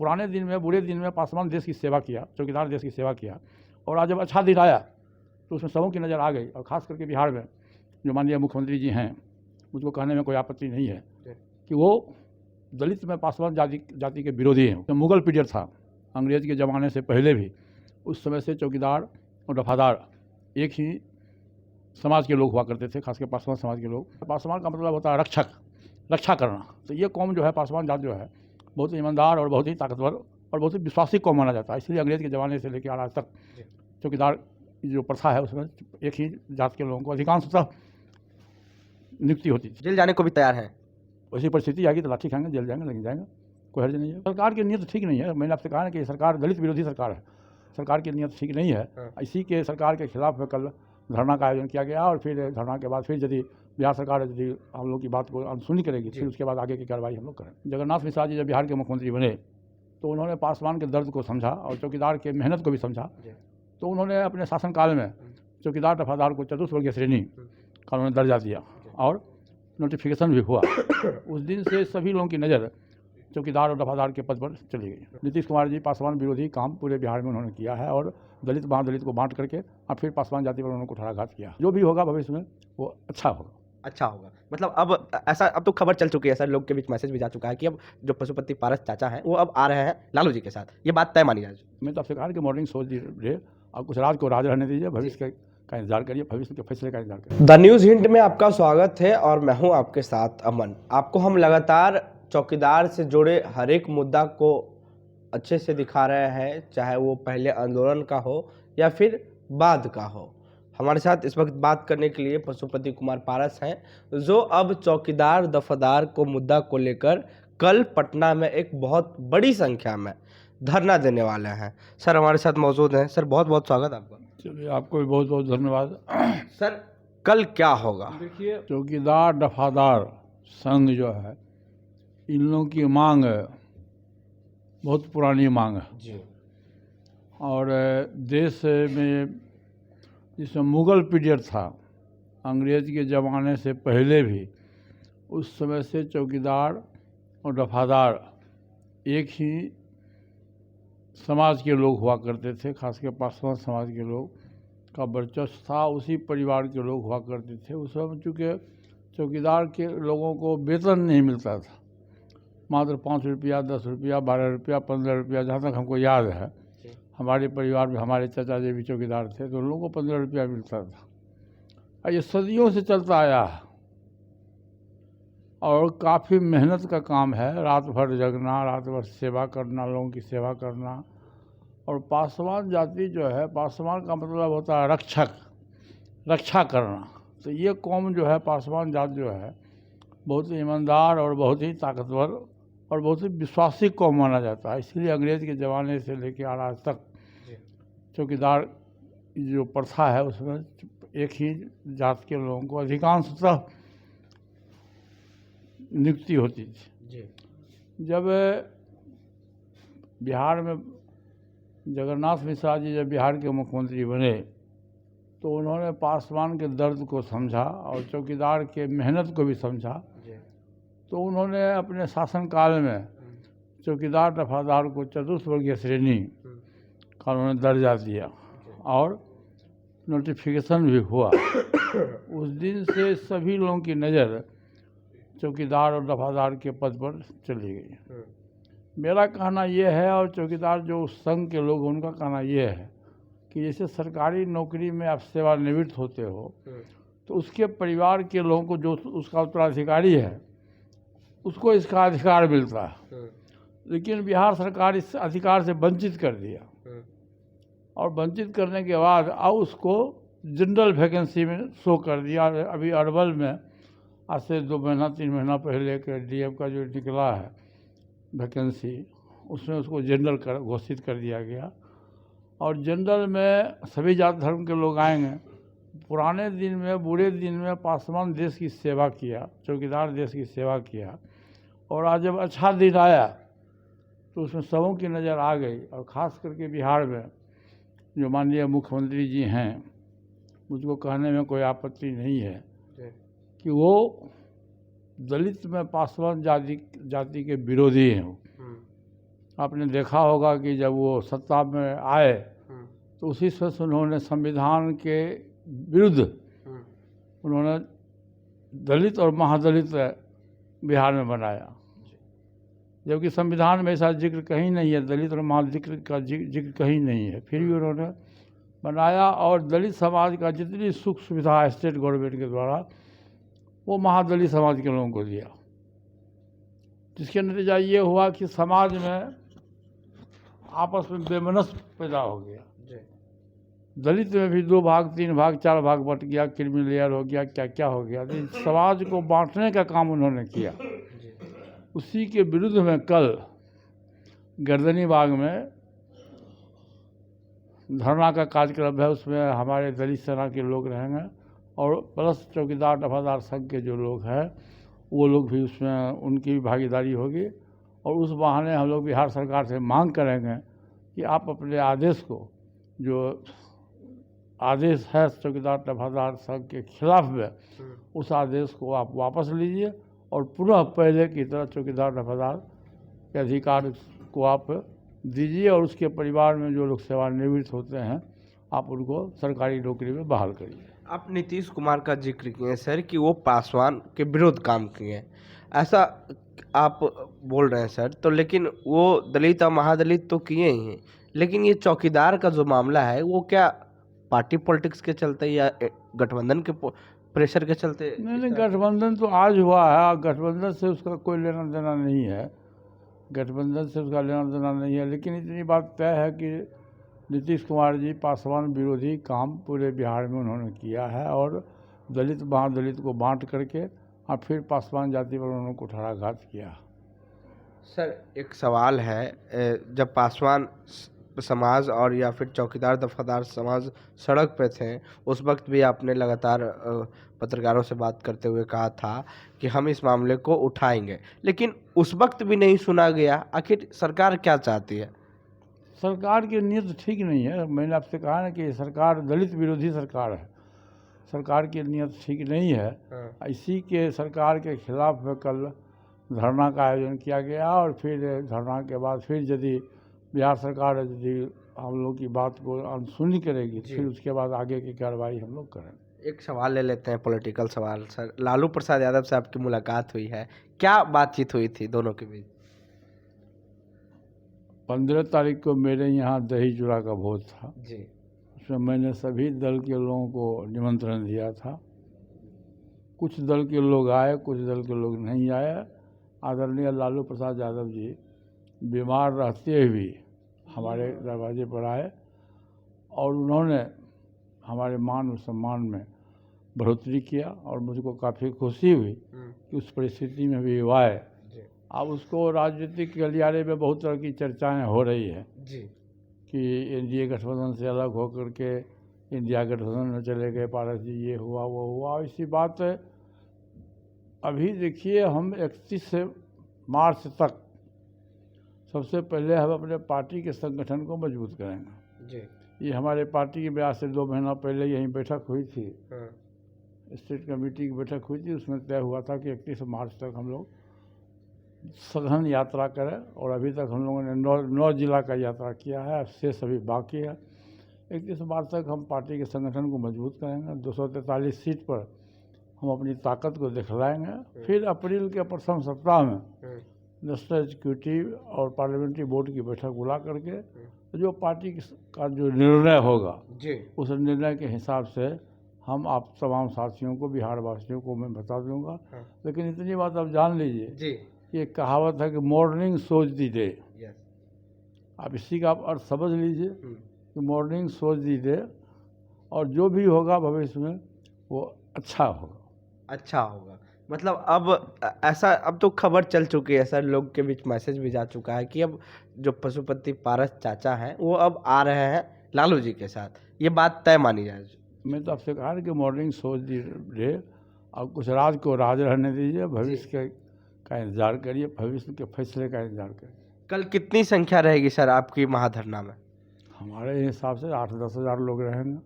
पुराने दिन में, बुरे दिन में पासवान देश की सेवा किया, चौकीदार देश की सेवा किया, और आज जब अच्छा दिन आया तो उसमें सबों की नज़र आ गई। और ख़ास करके बिहार में जो माननीय मुख्यमंत्री जी हैं, मुझको कहने में कोई आपत्ति नहीं है कि वो दलित में पासवान जाति के विरोधी हैं। तो मुगल पीरियड था, अंग्रेज़ के ज़माने से पहले भी, उस समय से चौकीदार और वफादार एक ही समाज के लोग हुआ करते थे, खासकर पासवान समाज के लोग। पासवान का मतलब होता है रक्षक, रक्षा करना। तो ये कौम जो है, पासवान जात जो है, बहुत ही ईमानदार और बहुत ही ताकतवर और बहुत ही विश्वासी कौम माना जाता है। इसलिए अंग्रेज़ के ज़माने से लेकर आज तक चौकीदार जो प्रथा है उसमें एक ही जात के लोगों को अधिकांशतः नियुक्ति होती थी। जेल जाने को भी तैयार हैं? वैसी परिस्थिति आएगी तो लाठी खाएंगे, जेल जाएंगे, लेकिन जाएंगे, कोई हर्ज नहीं है। सरकार की नीयत ठीक नहीं है। मैंने आपसे कहा ना कि सरकार दलित विरोधी सरकार है, सरकार की नीयत ठीक नहीं है। इसी के सरकार के खिलाफ में कल धरना का आयोजन किया गया, और फिर धरना के बाद फिर यदि बिहार सरकार यदि हम लोग की बात को अनसुनी करेगी, फिर उसके बाद आगे की कार्रवाई हम लोग करें। जगन्नाथ मिश्रा जी जब बिहार के मुख्यमंत्री बने तो उन्होंने पासवान के दर्द को समझा और चौकीदार के मेहनत को भी समझा। तो उन्होंने अपने शासनकाल में चौकीदार वफादार को चतुर्वर्गीय श्रेणी का उन्होंने दर्जा दिया और नोटिफिकेशन भी हुआ। उस दिन से सभी लोगों की नज़र चौकीदार और वफादार के पद पर चली गई। नीतीश कुमार जी पासवान विरोधी काम पूरे बिहार में उन्होंने किया है, और दलित महादलित को बांट करके और फिर पासवान जाति पर उन्होंने कुठाराघात किया। जो भी होगा भविष्य में वो अच्छा होगा। अच्छा होगा, मतलब अब ऐसा, अब तो खबर चल चुकी है सर, लोग के बीच मैसेज भी जा चुका है कि अब जो पशुपति पारस चाचा हैं वो अब आ रहे हैं लालू जी के साथ। ये बात तय मानी जाए? मैं तो आपसे कहा कि मॉर्निंग सोच दीजिए और कुछ राज को राज रहने दीजिए, भविष्य का इंतजार करिए, भविष्य के फैसले का इंतजार करिए। द न्यूज़ हिंट में आपका स्वागत है और मैं हूं आपके साथ अमन। आपको हम लगातार चौकीदार से जुड़े हर एक मुद्दा को अच्छे से दिखा रहे हैं, चाहे वो पहले आंदोलन का हो या फिर बाद का हो। हमारे साथ इस वक्त बात करने के लिए पशुपति कुमार पारस हैं, जो अब चौकीदार दफादार को मुद्दा को लेकर कल पटना में एक बहुत बड़ी संख्या में धरना देने वाले हैं। सर हमारे साथ मौजूद हैं। सर बहुत बहुत स्वागत आपका। चलिए, आपको भी बहुत बहुत धन्यवाद। सर कल क्या होगा? देखिए, चौकीदार दफादार संघ जो है, इन लोगों की मांग बहुत पुरानी मांग है जी। और देश में जिसमें मुगल पीरियड था, अंग्रेज़ के ज़माने से पहले भी, उस समय से चौकीदार और वफादार एक ही समाज के लोग हुआ करते थे, खासकर पासवान समाज के लोग का वर्चस्व था, उसी परिवार के लोग हुआ करते थे। उस समय चूँकि चौकीदार के लोगों को वेतन नहीं मिलता था, मात्र 5 रुपया, 10 रुपया, 12 रुपया, 15 रुपया, जहाँ तक हमको याद है। हमारे परिवार में हमारे चाचा जी भी चौकीदार थे, तो उन लोगों को 15 रुपया मिलता था। और ये सदियों से चलता आया है और काफ़ी मेहनत का काम है, रात भर जगना, रात भर सेवा करना, लोगों की सेवा करना। और पासवान जाति जो है, पासवान का मतलब होता है रक्षक, रक्षा करना। तो ये कौम जो है, पासवान जात जो है, बहुत ही ईमानदार और बहुत ही ताकतवर और बहुत ही विश्वासी कौम माना जाता है। इसलिए अंग्रेज़ के ज़माने से लेकर आज तक चौकीदार जो प्रथा है उसमें एक ही जात के लोगों को अधिकांशतः नियुक्ति होती थी। जब बिहार में जगन्नाथ मिश्रा जी जब बिहार के मुख्यमंत्री बने तो उन्होंने पासवान के दर्द को समझा और चौकीदार के मेहनत को भी समझा। तो उन्होंने अपने शासनकाल में चौकीदार दफादार को चतुर्वर्गीय श्रेणी का उन्होंने दर्जा दिया और नोटिफिकेशन भी हुआ। उस दिन से सभी लोगों की नज़र चौकीदार और दफादार के पद पर चली गई। मेरा कहना यह है, और चौकीदार जो संघ के लोग उनका कहना यह है कि जैसे सरकारी नौकरी में आप सेवानिवृत्त होते हो तो उसके परिवार के लोगों को जो उसका उत्तराधिकारी है उसको इसका अधिकार मिलता है, लेकिन बिहार सरकार इस अधिकार से वंचित कर दिया। और वंचित करने के बाद अब उसको जनरल वैकेंसी में शो कर दिया। अभी अरवल में आज से 2 महीना 3 महीना पहले के डीएम का जो निकला है वैकेंसी, उसमें उसको जनरल घोषित कर दिया गया। और जनरल में सभी जात धर्म के लोग आएंगे। पुराने दिन में, बुरे दिन में पासवान देश की सेवा किया, चौकीदार देश की सेवा किया, और आज जब अच्छा दिन आया तो उसमें सबों की नज़र आ गई। और ख़ास करके बिहार में जो माननीय मुख्यमंत्री जी हैं, मुझको कहने में कोई आपत्ति नहीं है कि वो दलित में पासवान जाति के विरोधी हैं। आपने देखा होगा कि जब वो सत्ता में आए तो उसी से उन्होंने संविधान के विरुद्ध उन्होंने दलित और महादलित बिहार में बनाया, जबकि संविधान में ऐसा जिक्र कहीं नहीं है, दलित और महादलित का जिक्र कहीं नहीं है, फिर भी उन्होंने बनाया। और दलित समाज का जितनी सुख सुविधा स्टेट गवर्नमेंट के द्वारा वो महादलित समाज के लोगों को दिया, जिसके नतीजा ये हुआ कि समाज में आपस में बेमनस पैदा हो गया। दलित में भी 2 भाग 3 भाग 4 भाग बट गया, क्रीमी लेयर हो गया, क्या क्या हो गया। तो समाज को बांटने का काम उन्होंने किया। उसी के विरुद्ध में कल गर्दनी बाग में धरना का कार्यक्रम है, उसमें हमारे दलित सेना के लोग रहेंगे और प्लस चौकीदार दफादार संघ के जो लोग हैं वो लोग भी उसमें, उनकी भी भागीदारी होगी। और उस बहाने हम लोग बिहार सरकार से मांग करेंगे कि आप अपने आदेश को, जो आदेश है चौकीदार दफादार संघ के खिलाफ में, उस आदेश को आप वापस लीजिए और पुनः पहले की तरह चौकीदार दफादार के अधिकार को आप दीजिए और उसके परिवार में जो लोग सेवानिवृत्त होते हैं आप उनको सरकारी नौकरी में बहाल करिए। आप नीतीश कुमार का जिक्र किए सर कि वो पासवान के विरुद्ध काम किए हैं, ऐसा आप बोल रहे हैं सर, तो लेकिन वो दलित और महादलित तो किए ही हैं, लेकिन ये चौकीदार का जो मामला है वो क्या पार्टी पॉलिटिक्स के चलते या गठबंधन के प्रेशर के चलते? नहीं, गठबंधन तो आज हुआ है, गठबंधन से उसका कोई लेना देना नहीं है, गठबंधन से उसका लेना देना नहीं है। लेकिन इतनी बात तय है कि नीतीश कुमार जी पासवान विरोधी काम पूरे बिहार में उन्होंने किया है और दलित महादलित को बांट करके और फिर पासवान जाति पर उन्होंने कुठाराघात किया। सर एक सवाल है, जब पासवान समाज और या फिर चौकीदार दफादार समाज सड़क पे थे, उस वक्त भी आपने लगातार पत्रकारों से बात करते हुए कहा था कि हम इस मामले को उठाएंगे, लेकिन उस वक्त भी नहीं सुना गया। आखिर सरकार क्या चाहती है? सरकार की नीयत ठीक नहीं है। मैंने आपसे कहा ना कि सरकार दलित विरोधी सरकार है, सरकार की नीयत ठीक नहीं है। इसी के सरकार के खिलाफ कल धरना का आयोजन किया गया और फिर धरना के बाद फिर यदि बिहार सरकार यदि हम लोग की बात को अनसुनी करेगी फिर उसके बाद आगे की कार्रवाई हम लोग करेंगे। एक सवाल ले लेते हैं, पॉलिटिकल सवाल। सर लालू प्रसाद यादव से आपकी मुलाकात हुई है, क्या बातचीत हुई थी दोनों के बीच? 15 तारीख को मेरे यहाँ दही चूड़ा का भोज था जी, उसमें मैंने सभी दल के लोगों को निमंत्रण दिया था। कुछ दल के लोग आए, कुछ दल के लोग नहीं आए। आदरणीय लालू प्रसाद यादव जी बीमार रहते हुए हमारे दरवाजे पर आए और उन्होंने हमारे मान और सम्मान में बढ़ोतरी किया और मुझको काफ़ी खुशी हुई कि उस परिस्थिति में भी वो आए। अब उसको राजनीतिक गलियारे में बहुत तरह की चर्चाएं हो रही है जी, कि एनडीए गठबंधन से अलग होकर के इंडिया गठबंधन में चले गए पारस जी, ये हुआ वो हुआ। इसी बात है। अभी देखिए, हम 31 मार्च तक सबसे पहले हम अपने पार्टी के संगठन को मजबूत करेंगे जी। ये हमारे पार्टी की ब्याह से 2 महीना पहले यहीं बैठक हुई थी, स्टेट कमेटी की बैठक हुई थी। उसमें तय हुआ था कि 31 मार्च तक हम लोग सघन यात्रा करें और अभी तक हम लोगों ने 9 जिला का यात्रा किया है, शेष अभी बाकी है। 31 मार्च तक हम पार्टी के संगठन को मजबूत करेंगे। 243 सीट पर हम अपनी ताकत को दिखलाएंगे। फिर अप्रैल के प्रथम सप्ताह में नेशनल एग्जीक्यूटिव और पार्लियामेंट्री बोर्ड की बैठक बुला करके जो पार्टी का जो निर्णय होगा जी, उस निर्णय के हिसाब से हम आप तमाम साथियों को, बिहार वासियों को मैं बता दूंगा। लेकिन इतनी बात आप जान लीजिए जी, कि एक कहावत है कि मॉर्निंग सोच दी डे। आप इसी का आप अर्थ समझ लीजिए कि मॉर्निंग सोच दी डे और जो भी होगा भविष्य में वो अच्छा होगा। अच्छा होगा। मतलब अब ऐसा, अब तो खबर चल चुकी है सर, लोग के बीच मैसेज भी जा चुका है कि अब जो पशुपति पारस चाचा हैं वो अब आ रहे हैं लालू जी के साथ, ये बात तय मानी जाए। मैं तो आपसे कहा कि मॉर्निंग सोच दी डे और कुछ राज को राज रहने दीजिए, भविष्य का इंतजार करिए, भविष्य के फैसले का इंतजार करिए। कल कितनी संख्या रहेगी सर आपकी महाधरना में? हमारे हिसाब से 8-10 हज़ार लोग रहेंगे।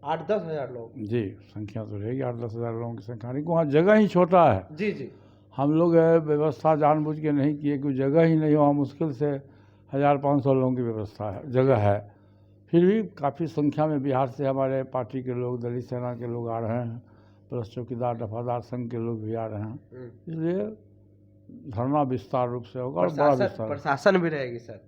8-10 हज़ार लोग? जी, संख्या तो रहेगी 8-10 हज़ार लोगों की संख्या। नहीं, वहाँ जगह ही छोटा है। जी जी, हम लोग व्यवस्था जानबूझ के नहीं किए, क्योंकि जगह ही नहीं, वहाँ मुश्किल से 1500 लोगों की व्यवस्था है, जगह है। फिर भी काफ़ी संख्या में बिहार से हमारे पार्टी के लोग, दलित सेना के लोग आ रहे हैं, प्लस चौकीदार दफादार संघ के लोग भी आ रहे हैं। इसलिए धरना विस्तार रूप से होगा और बड़ा विस्तार। प्रशासन भी रहेगी सर?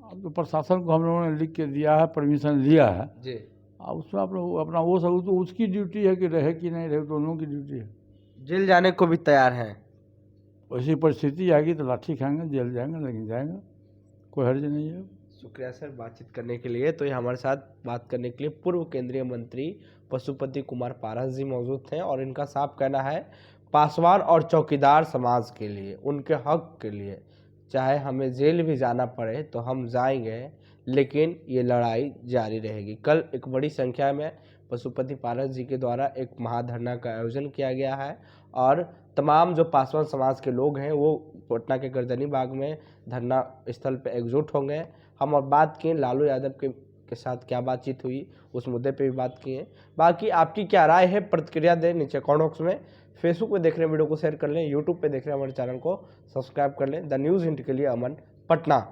अब तो प्रशासन को हम लोगों ने लिख के दिया है, परमिशन लिया है जी। अब उसमें अपना वो सब तो उसकी ड्यूटी है कि रहे कि नहीं रहे, तो उन लोगों की ड्यूटी है। जेल जाने को भी तैयार हैं? वैसी परिस्थिति आएगी तो लाठी खाएंगे, जेल जाएंगे, लेकिन जाएंगे, कोई हर्ज नहीं है। शुक्रिया सर बातचीत करने के लिए। तो ये हमारे साथ बात करने के लिए पूर्व केंद्रीय मंत्री पशुपति कुमार पारस जी मौजूद थे और इनका साफ कहना है पासवान और चौकीदार समाज के लिए, उनके हक के लिए, चाहे हमें जेल भी जाना पड़े तो हम जाएंगे, लेकिन ये लड़ाई जारी रहेगी। कल एक बड़ी संख्या में पशुपति पारस जी के द्वारा एक महाधरना का आयोजन किया गया है और तमाम जो पासवान समाज के लोग हैं वो पटना के गर्दनी बाग में धरना स्थल पर एकजुट होंगे। हम और बात किए लालू यादव के साथ क्या बातचीत हुई, उस मुद्दे पे भी बात किए। बाकी आपकी क्या राय है, प्रतिक्रिया दें नीचे कमेंट बॉक्स में। फेसबुक पे देख रहे हैं वीडियो को शेयर कर लें, यूट्यूब पे देख रहे हैं हमारे चैनल को सब्सक्राइब कर लें। द न्यूज़ हिंट के लिए अमन, पटना।